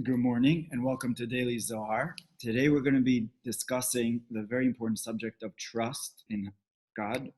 Good morning and welcome to Daily Zohar. Today we're going to be discussing the very important subject of trust in God,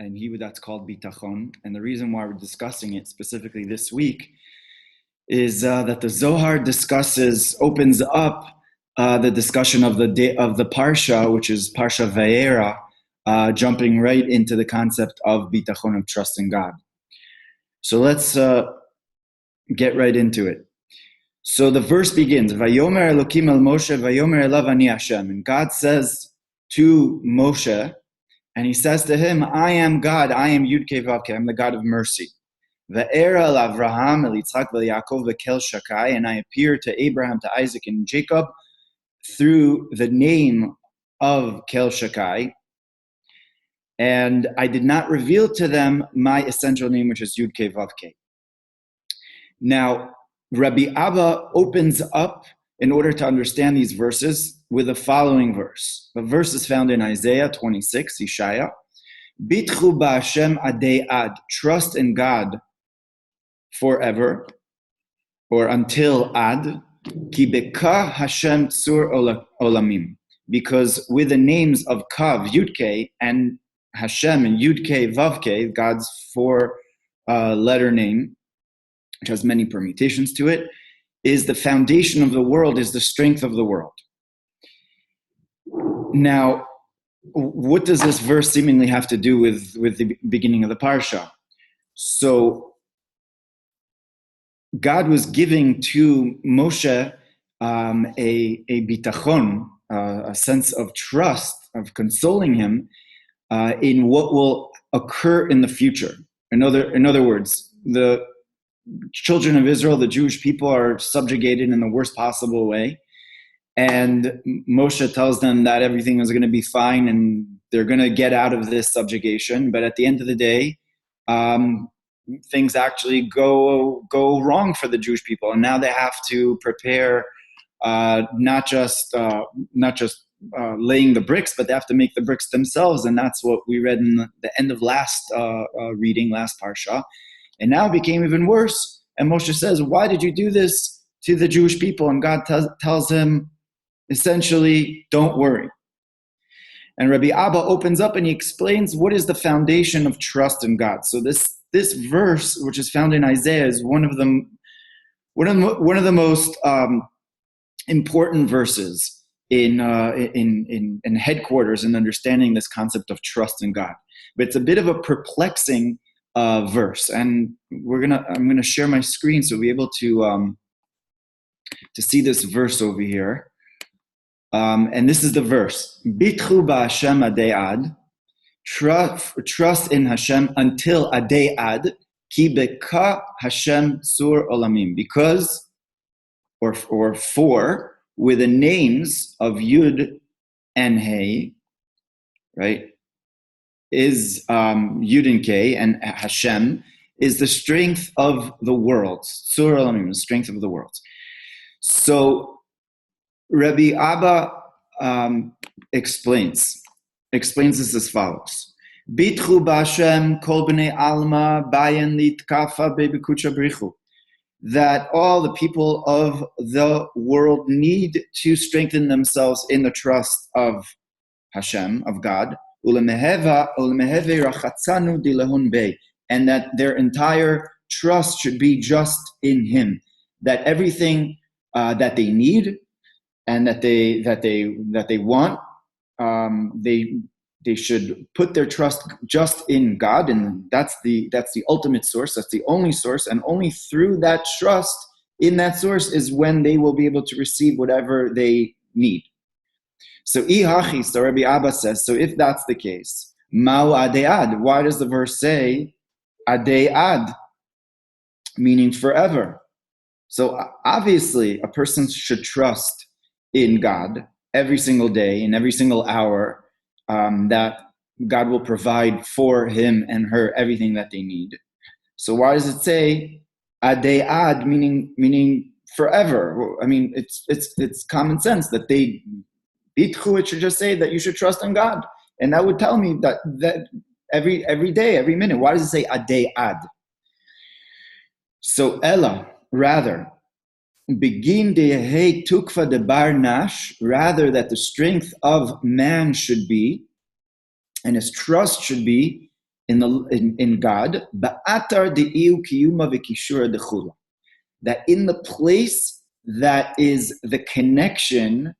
and Hebrew that's called Bitachon. And the reason why we're discussing it specifically this week is that the Zohar opens up the discussion of the Parsha, which is Parsha Vayera, jumping right into the concept of Bitachon, of trust in God. So let's get right into it. So the verse begins, Vayomer Elokim el Moshe, Vayomer elav ani Hashem. And God says to Moshe, and he says to him, I am God, I am Yud-Kei Vav-Kei, I'm the God of mercy. Ve'era el Avraham, el Yitzchak, ve'l Yaakov, ve'kel Shakai, and I appear to Abraham, to Isaac, and Jacob through the name of Kel Shakai. And I did not reveal to them my essential name, which is Yud-Kei Vav-Kei. Now, Rabbi Abba opens up in order to understand these verses with the following verse. The verse is found in Isaiah 26, Ishaya. Bitachon b'Hashem adei ad. Trust in God forever, or until ad. Ki beka Hashem tzur olamim. Because with the names of Kav, Yud-Kei, and Hashem and Yud-Kei, Vav-Kei, God's four-letter name, which has many permutations to it, is the foundation of the world, is the strength of the world. Now, what does this verse seemingly have to do with the beginning of the Parsha? So, God was giving to Moshe a bitachon, a sense of trust, of consoling him in what will occur in the future. In other words, the children of Israel, the Jewish people, are subjugated in the worst possible way. And Moshe tells them that everything is going to be fine and they're going to get out of this subjugation. But at the end of the day, things actually go wrong for the Jewish people. And now they have to prepare not just laying the bricks, but they have to make the bricks themselves. And that's what we read in the end of last Parsha. And now it became even worse. And Moshe says, why did you do this to the Jewish people? And God tells him, essentially, don't worry. And Rabbi Abba opens up and he explains what is the foundation of trust in God. So this verse, which is found in Isaiah, is one of the most important verses in headquarters in understanding this concept of trust in God. But it's a bit of a perplexing verse, and I'm gonna share my screen so we'll be able to see this verse over here. And this is the verse: Bitachon b'Hashem adei ad. Trust in Hashem until adei ad. Ki beka Hashem tzur olamim. Because, or for, with the names of Yud and Hey, right? Is Yud and Kei, and Hashem is the strength of the world. Tzur olamim, the strength of the world. So Rabbi Abba explains this as follows: Bitachon b'Hashem kol b'nei alma bayan litkafa bebekucha brichu. That all the people of the world need to strengthen themselves in the trust of Hashem, of God. And that their entire trust should be just in Him. That everything that they need and that they want, they should put their trust just in God, and that's the ultimate source. That's the only source, and only through that trust in that source is when they will be able to receive whatever they need. So Rabbi Abba says, so if that's the case, Ma'u adei ad, why does the verse say adei ad, meaning forever? So obviously a person should trust in God every single day, in every single hour, that God will provide for him and her everything that they need. So why does it say adei ad, meaning forever? I mean, it's common sense that Bitachon, it should just say that you should trust in God. And that would tell me that every day, every minute. Why does it say adei ad? So Ella, rather, begin dehe tukva de barnash, rather that the strength of man should be, and his trust should be in God, ba'atar de'iu kiyuma v'kishura dechula, that in the place that is the connection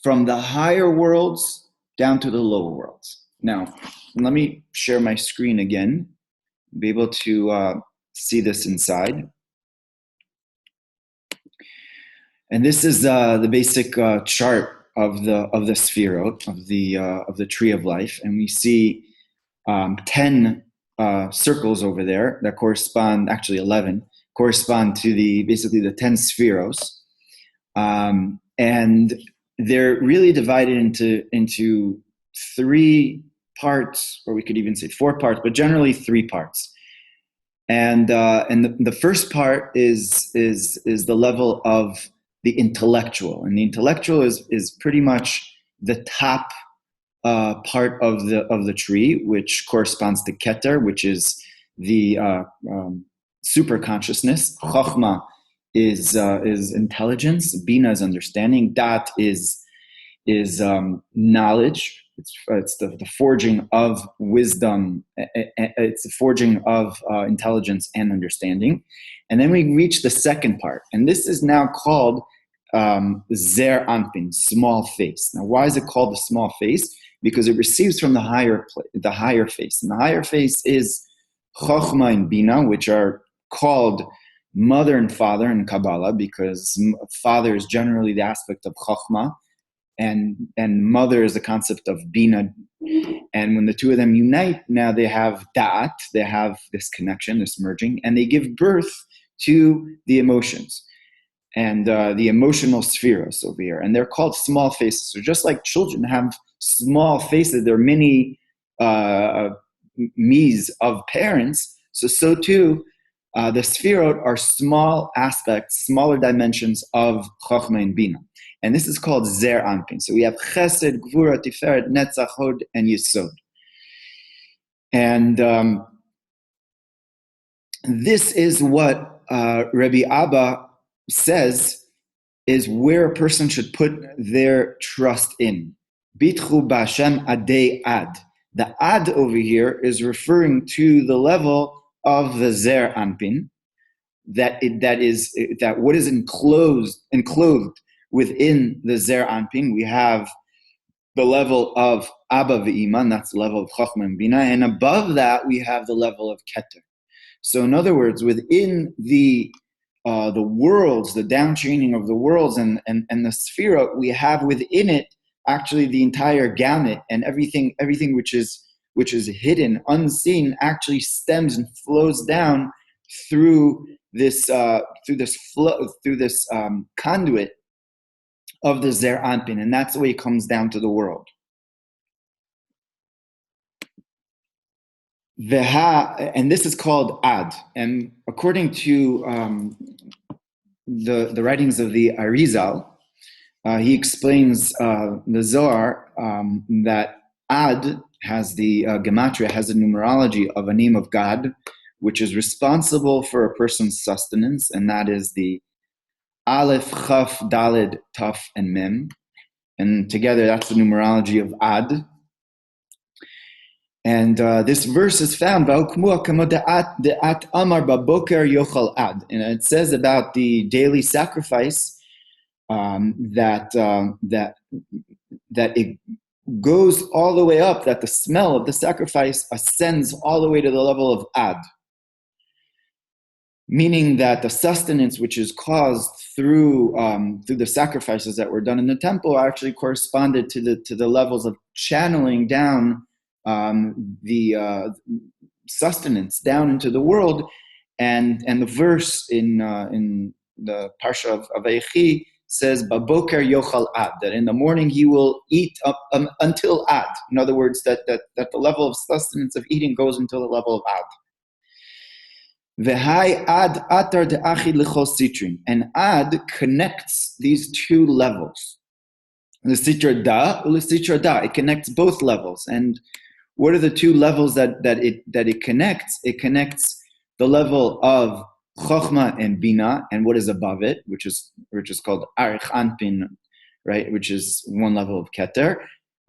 from the higher worlds down to the lower worlds. Now, let me share my screen again, be able to see this inside. And this is the basic chart of the Sphero, of the tree of life, and we see 10 circles over there that correspond, actually 11, correspond to basically the 10 spheros, and they're really divided into 3 parts, or we could even say 4 parts, but generally 3 parts. And the first part is the level of the intellectual, and the intellectual is pretty much the top part of the tree, which corresponds to Keter, which is the super consciousness. Chokhmah is intelligence. Bina is understanding. Dat is knowledge. It's the forging of wisdom. It's the forging of intelligence and understanding. And then we reach the second part, and this is now called Zer Anpin, small face. Now, why is it called the small face? Because it receives from the higher face, and the higher face is Chokhmah and Bina, which are called mother and father in Kabbalah, because father is generally the aspect of Chokhmah, and mother is the concept of Bina. And when the two of them unite, now they have Da'at, they have this connection, this merging, and they give birth to the emotions and the emotional spheros over here. And they're called small faces. So just like children have small faces, there are many me's of parents, so too the Sphero are small aspects, smaller dimensions of Chokhmah and Bina. And this is called Zer Anpin. So we have Chesed, Gvura, Tiferet, Netzach, Hod, and Yesod. And this is what Rabbi Abba says is where a person should put their trust in. Bitachon b'Hashem adei ad. The ad over here is referring to the level of the Zer Anpin, that what is enclosed within the Zer Anpin. We have the level of Abba v'Ima, that's the level of Chokhmah and Bina, and above that we have the level of Keter. So in other words, within the worlds, the downchaining of the worlds and the Sphero, we have within it actually the entire gamut, and everything which is hidden, unseen, actually stems and flows down through this conduit of the Zer Anpin, and that's the way it comes down to the world. And this is called Ad. And according to the writings of the Arizal, he explains the Zohar that Ad has the gematria, has the numerology of a name of God, which is responsible for a person's sustenance, and that is the Aleph, Chaf, Daled, Taf, and Mem. And together, that's the numerology of Ad. And this verse is found, and it says about the daily sacrifice that it goes all the way up, that the smell of the sacrifice ascends all the way to the level of Ad. Meaning that the sustenance which is caused through the sacrifices that were done in the temple actually corresponded to the levels of channeling down the sustenance down into the world, and the verse in the Parsha of Vayechi says, "Baboker yochal ad," that in the morning he will eat up until ad. In other words, that the level of sustenance of eating goes until the level of ad. V'hai ad atar de'achid l'chol sitrin, and ad connects these two levels. The sitra da, the sitra da. It connects both levels. And what are the two levels that it connects? It connects the level of Chokhmah and Bina, and what is above it, which is called Arich Anpin, right? Which is one level of Keter,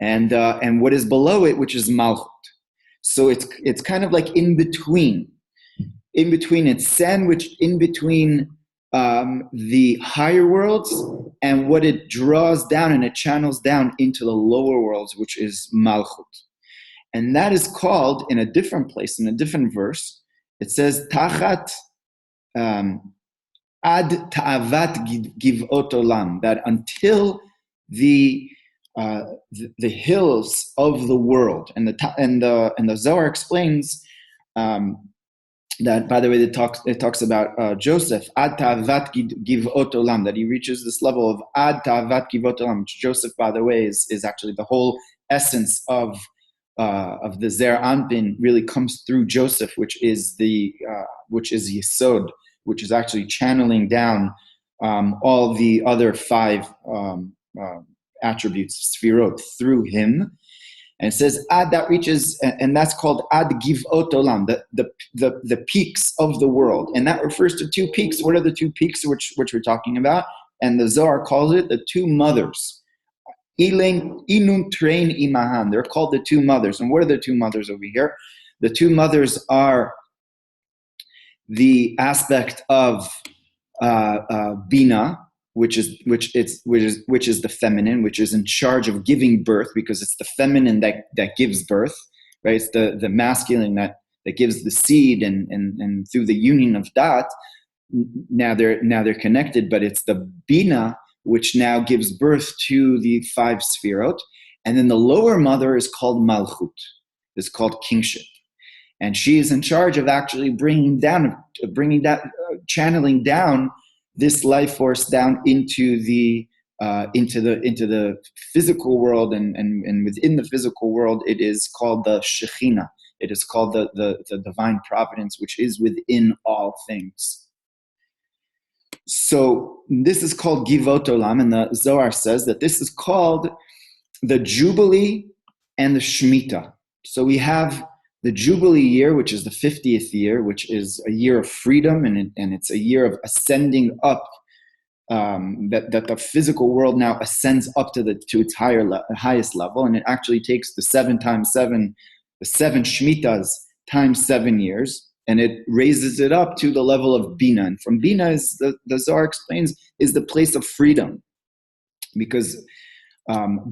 and what is below it, which is Malchut. So it's kind of like in between. In between, it's sandwiched in between the higher worlds and what it draws down and it channels down into the lower worlds, which is Malchut. And that is called, in a different place, in a different verse, it says, Tachat ad ta'avat givot olam, that until the hills of the world, and the Zohar explains that, by the way, it talks about Joseph, ad ta'avat givot olam, that he reaches this level of ad ta'avat givot olam, which Joseph, by the way, is actually the whole essence of the Zer Anpin, really comes through Joseph, which is Yesod, which is actually channeling down all the other 5 attributes, Sphero, through him. And it says ad, that reaches, and that's called ad givot olam, the peaks of the world. And that refers to 2 peaks. What are the 2 peaks which we're talking about? And the Zohar calls it the 2 mothers. Inun train imahan. They're called the 2 mothers. And what are the 2 mothers over here? The 2 mothers are the aspect of Bina, which is the feminine, which is in charge of giving birth, because it's the feminine that gives birth, right? It's the masculine that gives the seed, and through the union of that, now they're connected. But it's the Bina which now gives birth to the 5 Sphirot, and then the lower mother is called Malchut. It's called kingship. And she is in charge of actually channeling down this life force down into the physical world, and within the physical world, it is called the Shekhinah. It is called the divine providence, which is within all things. So this is called Givot Olam, and the Zohar says that this is called the Jubilee and the Shmita. So we have the Jubilee year, which is the 50th year, which is a year of freedom, and it's a year of ascending up, that the physical world now ascends up to its highest level, and it actually takes the 7 times 7, the 7 Shmitas times 7 years, and it raises it up to the level of Bina. And from Bina, the Zohar explains, is the place of freedom, because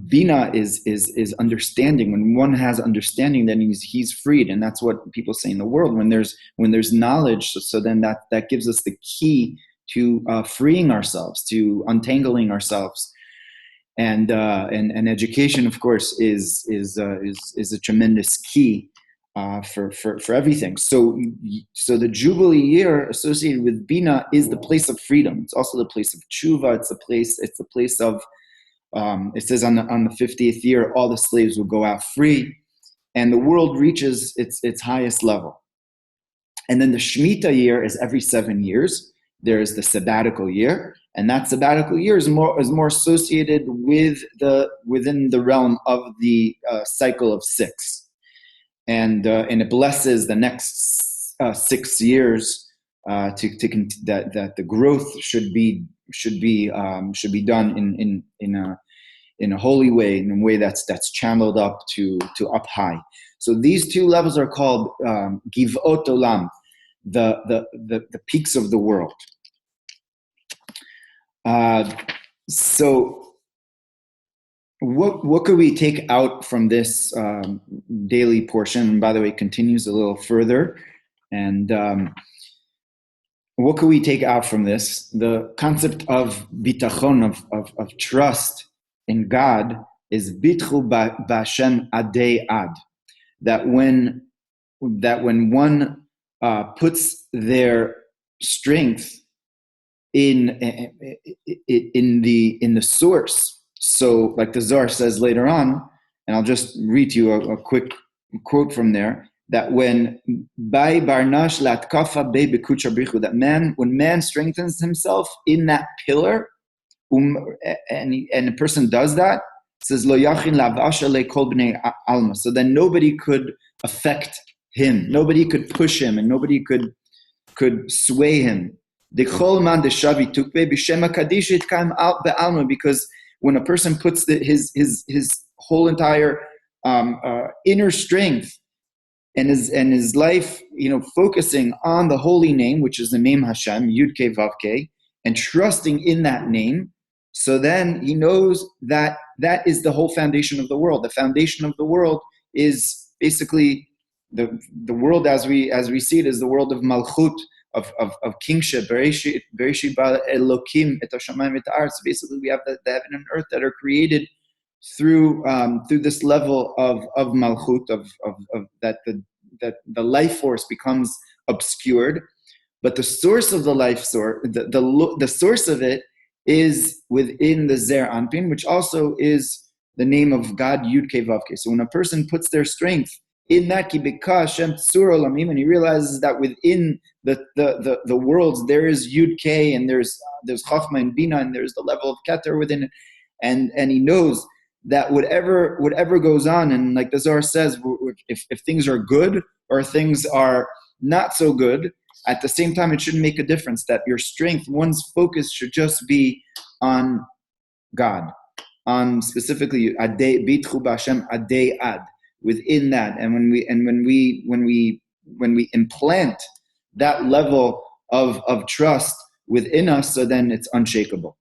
Bina is understanding. When one has understanding, then he's freed, and that's what people say in the world. When there's knowledge, so then that gives us the key to freeing ourselves, to untangling ourselves, and education, of course, is a tremendous key for everything. So the Jubilee year associated with Bina is the place of freedom. It's also the place of tshuva. It's the place of it says on the 50th year, all the slaves will go out free, and the world reaches its highest level. And then the Shmita year is every 7 years. There is the sabbatical year, and that sabbatical year is more associated within the realm of the cycle of 6, and it blesses the next 6 years that the growth should be done in a holy way, in a way that's channeled up to up high. So these 2 levels are called Givot Olam, the peaks of the world. So what could we take out from this daily portion? And by the way, it continues a little further. And what could we take out from this? The concept of bitachon, of trust in God, is bitchu b'Hashem adei ad. That when one puts their strength in the source. So, like the Zohar says later on, and I'll just read to you a quick quote from there, that when when man strengthens himself in that pillar, and a person does that, it says lo yachin lavasha le kol bnei alma. So then nobody could affect him, nobody could push him, and nobody could could sway him. Because when a person puts his whole entire inner strength and his life, focusing on the holy name, which is the name Hashem, Yud Kei Vav Kei, and trusting in that name, so then he knows that that is the whole foundation of the world. The foundation of the world is basically the world as we see it is the world of Malchut, of kingship. Bereshit bara Elokim et hashamayim et haaretz. Basically, we have the heaven and earth that are created through this level of Malchut, of that the life force becomes obscured, but the source of the life source, the source of it is within the Zer Anpin, which also is the name of God, Yud Kei Vav Kei. So when a person puts their strength in that, Ki Beka Hashem Tzur Olamim, and he realizes that within the worlds there is Yud Kei, and there's Chachma and Bina, and there's the level of Keter within it, and he knows that whatever goes on, and like the Zohar says, if things are good or things are not so good, at the same time, it shouldn't make a difference. That your strength, one's focus should just be on God, on specifically Adei Bitachon b'Hashem Adei Ad. Within that, and when we implant that level of trust within us, so then it's unshakable.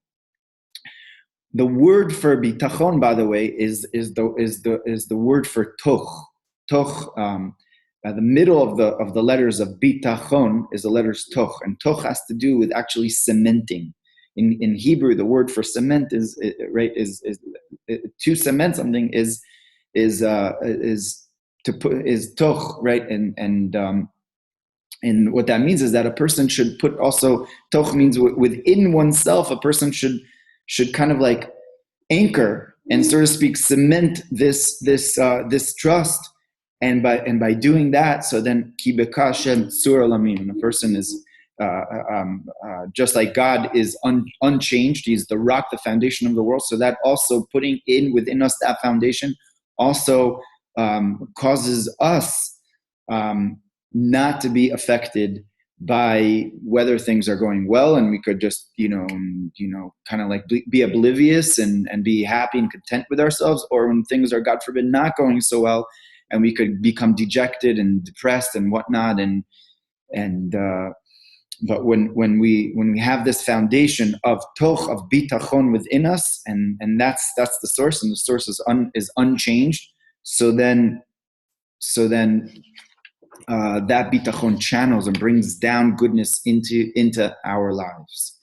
The word for bitachon, by the way, is the word for toch. Toch. The middle of the letters of bitachon is the letters toch, and toch has to do with actually cementing. In Hebrew, the word for cement is to cement something is toch, right? And what that means is that a person should put also, toch means within oneself, a person should kind of like anchor and, so to speak, cement this trust. And by doing that, so then Ki Beka Hashem Tzur Olamim, and a person is just like God is unchanged. He's the rock, the foundation of the world. So that also putting within us that foundation also causes us not to be affected by whether things are going well, and we could just kind of like be oblivious and be happy and content with ourselves, or when things are, God forbid, not going so well, and we could become dejected and depressed and whatnot. But when we have this foundation of toch, of bitachon within us, and that's the source, and the source is unchanged. So then that bitachon channels and brings down goodness into our lives.